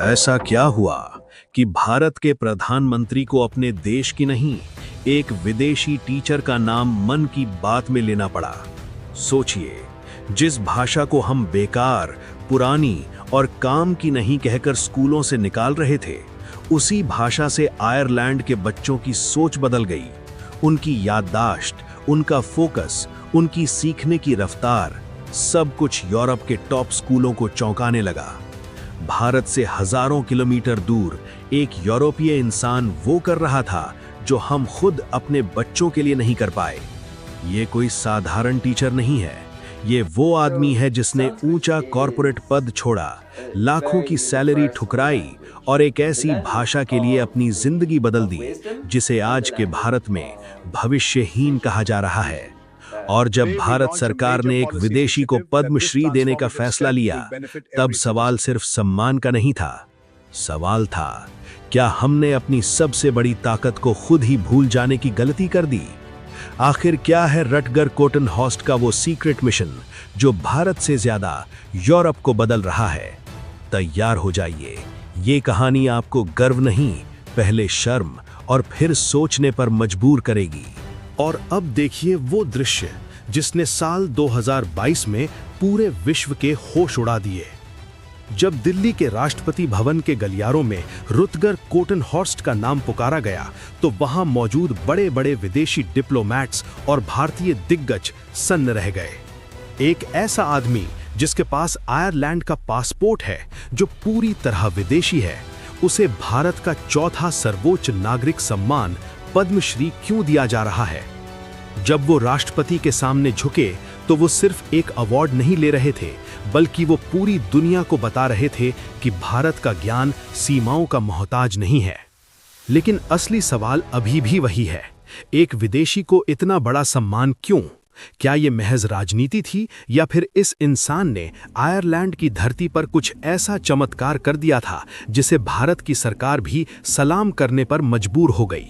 ऐसा क्या हुआ कि भारत के प्रधानमंत्री को अपने देश की नहीं, एक विदेशी टीचर का नाम मन की बात में लेना पड़ा? सोचिए, जिस भाषा को हम बेकार, पुरानी और काम की नहीं कहकर स्कूलों से निकाल रहे थे, उसी भाषा से आयरलैंड के बच्चों की सोच बदल गई। उनकी याददाश्त, उनका फोकस, उनकी सीखने की रफ्तार, सब कुछ यूरोप के टॉप स्कूलों को चौंकाने लगा। भारत से हजारों किलोमीटर दूर एक यूरोपीय इंसान वो कर रहा था जो हम खुद अपने बच्चों के लिए नहीं कर पाए। ये कोई साधारण टीचर नहीं है, ये वो आदमी है जिसने ऊंचा कॉर्पोरेट पद छोड़ा, लाखों की सैलरी ठुकराई और एक ऐसी भाषा के लिए अपनी जिंदगी बदल दी जिसे आज के भारत में भविष्यहीन कहा जा रहा है। और जब भारत सरकार ने एक विदेशी को पद्मश्री देने का फैसला लिया, तब सवाल सिर्फ सम्मान का नहीं था। सवाल था, क्या हमने अपनी सबसे बड़ी ताकत को खुद ही भूल जाने की गलती कर दी? आखिर क्या है रटगर कोटनहॉर्स्ट का वो सीक्रेट मिशन जो भारत से ज्यादा यूरोप को बदल रहा है? तैयार हो जाइए, ये कहानी आपको गर्व नहीं, पहले शर्म और फिर सोचने पर मजबूर करेगी। और अब देखिए वो दृश्य जिसने साल 2022 में पूरे विश्व के होश उड़ा दिए। जब दिल्ली के राष्ट्रपति भवन के गलियारों में रुतगर कोटनहॉर्स्ट का नाम पुकारा गया, तो वहां मौजूद बड़े बड़े विदेशी डिप्लोमैट्स और भारतीय दिग्गज सन्न रह गए। एक ऐसा आदमी जिसके पास आयरलैंड का पासपोर्ट है, जो पूरी तरह विदेशी है, उसे भारत का चौथा सर्वोच्च नागरिक सम्मान पद्मश्री क्यों दिया जा रहा है? जब वो राष्ट्रपति के सामने झुके तो वो सिर्फ एक अवार्ड नहीं ले रहे थे, बल्कि वो पूरी दुनिया को बता रहे थे कि भारत का ज्ञान सीमाओं का मोहताज नहीं है। लेकिन असली सवाल अभी भी वही है, एक विदेशी को इतना बड़ा सम्मान क्यों? क्या ये महज राजनीति थी, या फिर इस इंसान ने आयरलैंड की धरती पर कुछ ऐसा चमत्कार कर दिया था जिसे भारत की सरकार भी सलाम करने पर मजबूर हो गई?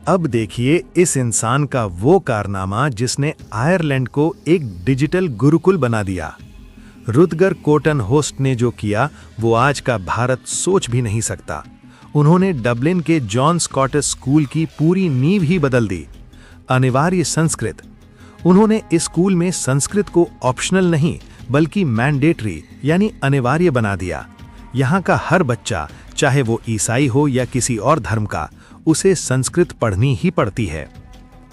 अब देखिए इस इंसान का वो कारनामा जिसने आयरलैंड को एक डिजिटल गुरुकुल बना दिया। रुतगर कोटनहॉर्स्ट ने जो किया वो आज का भारत सोच भी नहीं सकता। उन्होंने डबलिन के जॉन स्कॉटिश स्कूल की पूरी नींव ही बदल दी। अनिवार्य संस्कृत। उन्होंने इस स्कूल में संस्कृत को ऑप्शनल नहीं बल्कि मैंडेटरी यानी अनिवार्य बना दिया। यहाँ का हर बच्चा, चाहे वो ईसाई हो या किसी और धर्म का, उसे संस्कृत पढ़नी ही पड़ती है।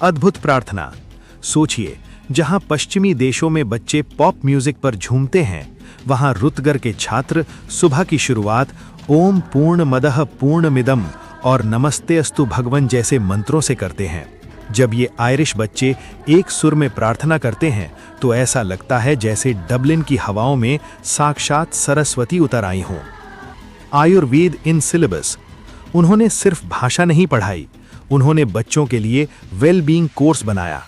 अद्भुत प्रार्थना। सोचिए, जहां पश्चिमी देशों में बच्चे पॉप म्यूजिक पर झूमते हैं, वहां रुतगर के छात्र सुबह की शुरुआत ओम पूर्णमदः पूर्णमिदं और नमस्ते अस्तु भगवन जैसे मंत्रों से करते हैं। जब ये आयरिश बच्चे एक सुर में प्रार्थना करते हैं तो ऐसा लगता है जैसे डबलिन की हवाओं में साक्षात सरस्वती उतर आई हों। Ayurveda in syllabus. उन्होंने सिर्फ भाषा नहीं पढ़ाई, उन्होंने बच्चों के लिए वेलबींग कोर्स बनाया।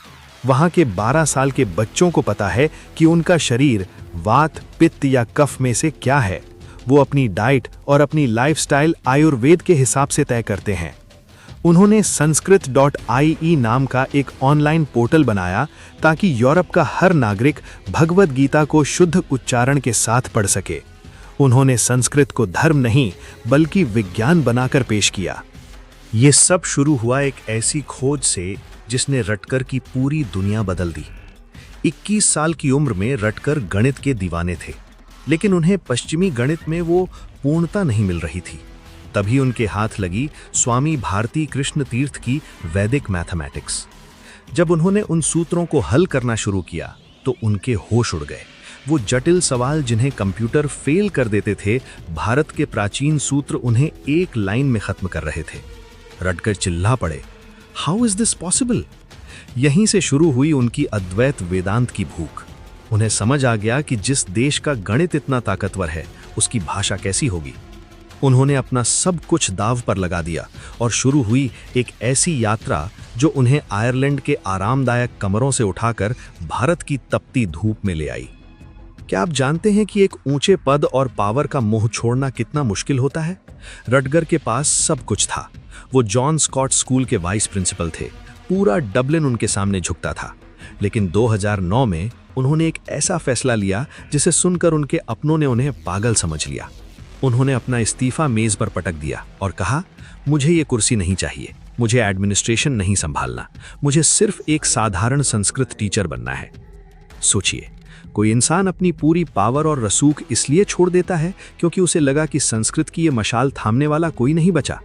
वहां के 12 साल के बच्चों को पता है कि उनका शरीर वात, पित्त या कफ में से क्या है। वो अपनी डाइट और अपनी लाइफस्टाइल आयुर्वेद के हिसाब से तय करते हैं। उन्होंने sanskrit.ie नाम का एक ऑनलाइन पोर्टल बनाया ताकि यूरोप का हर नागरिक भगवद गीता को शुद्ध उच्चारण के साथ पढ़ सके। उन्होंने संस्कृत को धर्म नहीं बल्कि विज्ञान बनाकर पेश किया। ये सब शुरू हुआ एक ऐसी खोज से जिसने रटकर की पूरी दुनिया बदल दी। 21 साल की उम्र में रटकर गणित के दीवाने थे, लेकिन उन्हें पश्चिमी गणित में वो पूर्णता नहीं मिल रही थी। तभी उनके हाथ लगी स्वामी भारती कृष्ण तीर्थ की वैदिक मैथमेटिक्स। जब उन्होंने उन सूत्रों को हल करना शुरू किया तो उनके होश उड़ गए। वो जटिल सवाल जिन्हें कंप्यूटर फेल कर देते थे, भारत के प्राचीन सूत्र उन्हें एक लाइन में खत्म कर रहे थे। रटकर चिल्ला पड़े, हाउ इज दिस पॉसिबल? यहीं से शुरू हुई उनकी अद्वैत वेदांत की भूख। उन्हें समझ आ गया कि जिस देश का गणित इतना ताकतवर है, उसकी भाषा कैसी होगी। उन्होंने अपना सब कुछ दांव पर लगा दिया और शुरू हुई एक ऐसी यात्रा जो उन्हें आयरलैंड के आरामदायक कमरों से उठाकर भारत की तपती धूप में ले आई। क्या आप जानते हैं कि एक ऊंचे पद और पावर का मोह छोड़ना कितना मुश्किल होता है? रटगर के पास सब कुछ था। वो जॉन स्कॉट स्कूल के वाइस प्रिंसिपल थे। पूरा डबलिन उनके सामने झुकता था। लेकिन 2009 में उन्होंने एक ऐसा फैसला लिया जिसे सुनकर उनके अपनों ने उन्हें पागल समझ लिया। उन्होंने अपना इस्तीफा मेज पर पटक दिया और कहा, मुझे ये कुर्सी नहीं चाहिए, मुझे एडमिनिस्ट्रेशन नहीं संभालना, मुझे सिर्फ एक साधारण संस्कृत टीचर बनना है। सोचिए, कोई इंसान अपनी पूरी पावर और रसूख इसलिए छोड़ देता है क्योंकि उसे लगा कि संस्कृत की ये मशाल थामने वाला कोई नहीं बचा।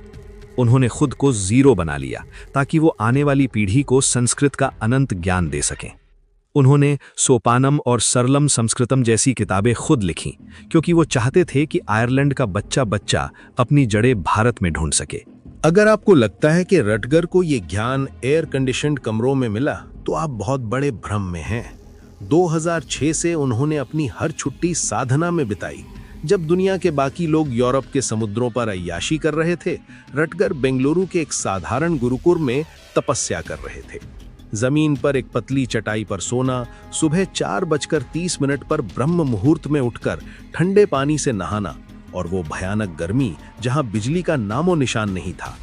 उन्होंने खुद को जीरो बना लिया ताकि वो आने वाली पीढ़ी को संस्कृत का अनंत ज्ञान दे सकें। उन्होंने सोपानम और सरलम संस्कृतम जैसी किताबें खुद लिखीं क्योंकि वो चाहते थे कि आयरलैंड का बच्चा बच्चा अपनी जड़ें भारत में ढूंढ सके। अगर आपको लगता है कि रटगर को ये ज्ञान एयर कंडीशन्ड कमरों में मिला तो आप बहुत बड़े भ्रम में हैं। 2006 से उन्होंने अपनी हर छुट्टी साधना में बिताई। जब दुनिया के बाकी लोग यूरोप के समुद्रों पर अय्याशी कर रहे थे, रटगर बेंगलुरु के एक साधारण गुरुकुल में तपस्या कर रहे थे। जमीन पर एक पतली चटाई पर सोना, सुबह 4:30 पर ब्रह्म मुहूर्त में उठकर ठंडे पानी से नहाना और वो भयानक गर्मी जहां बिजली का नामो निशान नहीं था।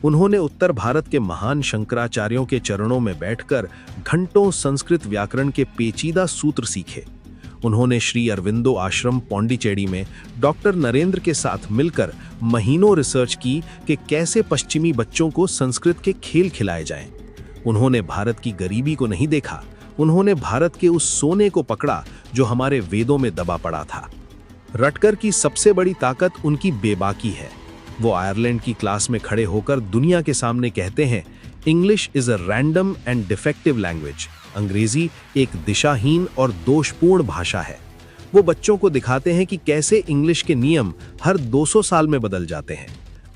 उन्होंने उत्तर भारत के महान शंकराचार्यों के चरणों में बैठकर घंटों संस्कृत व्याकरण के पेचीदा सूत्र सीखे। उन्होंने श्री अरविंदो आश्रम पौंडीचेरी में डॉक्टर नरेंद्र के साथ मिलकर महीनों रिसर्च की कि कैसे पश्चिमी बच्चों को संस्कृत के खेल खिलाए जाएं। उन्होंने भारत की गरीबी को नहीं देखा, उन्होंने भारत के उस सोने को पकड़ा जो हमारे वेदों में दबा पड़ा था। रटगर की सबसे बड़ी ताकत उनकी बेबाकी है। वो आयरलैंड की क्लास में खड़े होकर दुनिया के सामने कहते हैं, English is a random and defective language. अंग्रेजी एक दिशाहीन और दोषपूर्ण भाषा है। वो बच्चों को दिखाते हैं कि कैसे इंग्लिश के नियम हर 200 साल में बदल जाते हैं।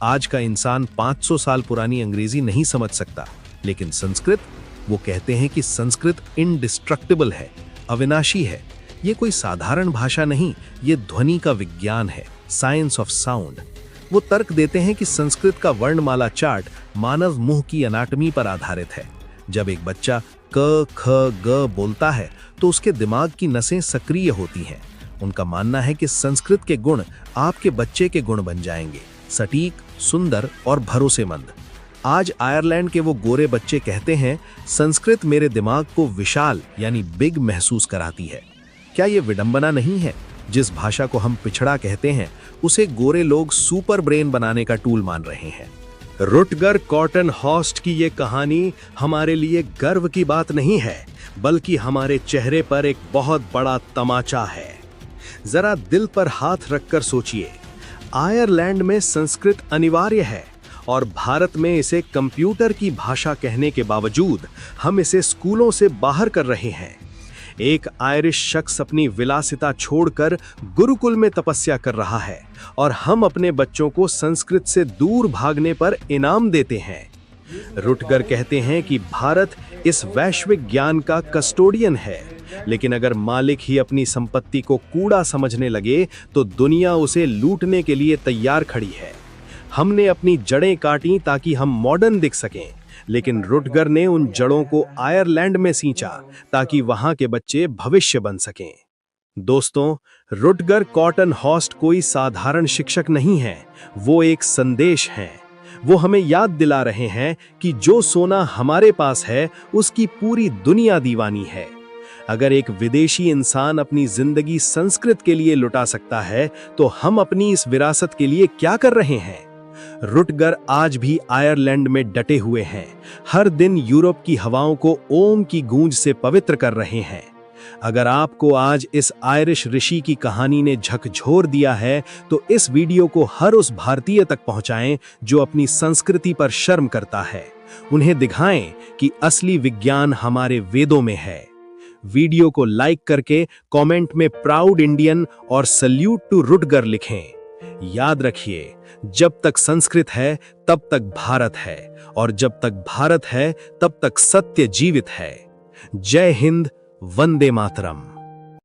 आज का इंसान 500 साल पुरानी अंग्रेजी नहीं समझ सकता, लेकिन संस्कृत, वो कहते हैं कि संस्कृत इनडिस्ट्रक्टिबल है, अविनाशी है। ये कोई साधारण भाषा नहीं, ये ध्वनि का विज्ञान है, साइंस ऑफ साउंड। वो तर्क देते हैं कि संस्कृत का वर्णमाला चार्ट मानव मुंह की एनाटॉमी पर आधारित है। जब एक बच्चा क, ख, ग बोलता है तो उसके दिमाग की नसें सक्रिय होती हैं। उनका मानना है कि संस्कृत के गुण आपके बच्चे के गुण बन जाएंगे, सटीक, सुंदर और भरोसेमंद। आज आयरलैंड के वो गोरे बच्चे कहते हैं, संस्कृत मेरे दिमाग को विशाल यानी बिग महसूस कराती है। क्या ये विडंबना नहीं है? जिस भाषा को हम पिछड़ा कहते हैं, उसे गोरे लोग सुपर ब्रेन बनाने का टूल मान रहे हैं। रुटगर कॉटन हॉस्ट की ये कहानी हमारे लिए गर्व की बात नहीं है, बल्कि हमारे चेहरे पर एक बहुत बड़ा तमाचा है। जरा दिल पर हाथ रखकर सोचिए, आयरलैंड में संस्कृत अनिवार्य है और भारत में इसे कंप्यूटर की भाषा कहने के बावजूद हम इसे स्कूलों से बाहर कर रहे हैं। एक आयरिश शख्स अपनी विलासिता छोड़कर गुरुकुल में तपस्या कर रहा है और हम अपने बच्चों को संस्कृत से दूर भागने पर इनाम देते हैं। रुटगर कहते हैं कि भारत इस वैश्विक ज्ञान का कस्टोडियन है, लेकिन अगर मालिक ही अपनी संपत्ति को कूड़ा समझने लगे तो दुनिया उसे लूटने के लिए तैयार खड़ी है। हमने अपनी जड़ें काटी ताकि हम मॉडर्न दिख सकें, लेकिन रुटगर ने उन जड़ों को आयरलैंड में सींचा ताकि वहां के बच्चे भविष्य बन सकें। दोस्तों, रुटगर कॉटन हॉस्ट कोई साधारण शिक्षक नहीं है, वो एक संदेश है। वो हमें याद दिला रहे हैं कि जो सोना हमारे पास है उसकी पूरी दुनिया दीवानी है। अगर एक विदेशी इंसान अपनी जिंदगी संस्कृत के लिए लुटा सकता है तो हम अपनी इस विरासत के लिए क्या कर रहे हैं? रुटगर आज भी आयरलैंड में डटे हुए हैं, हर दिन यूरोप की हवाओं को ओम की गूंज से पवित्र कर रहे हैं। अगर आपको आज इस आयरिश ऋषि की कहानी ने झकझोर दिया है तो इस वीडियो को हर उस भारतीय तक पहुंचाएं जो अपनी संस्कृति पर शर्म करता है। उन्हें दिखाएं कि असली विज्ञान हमारे वेदों में है। वीडियो को लाइक करके कमेंट में प्राउड इंडियन और सल्यूट टू रुटगर लिखें। याद रखिए, जब तक संस्कृत है तब तक भारत है, और जब तक भारत है तब तक सत्य जीवित है। जय हिंद, वंदे मातरम।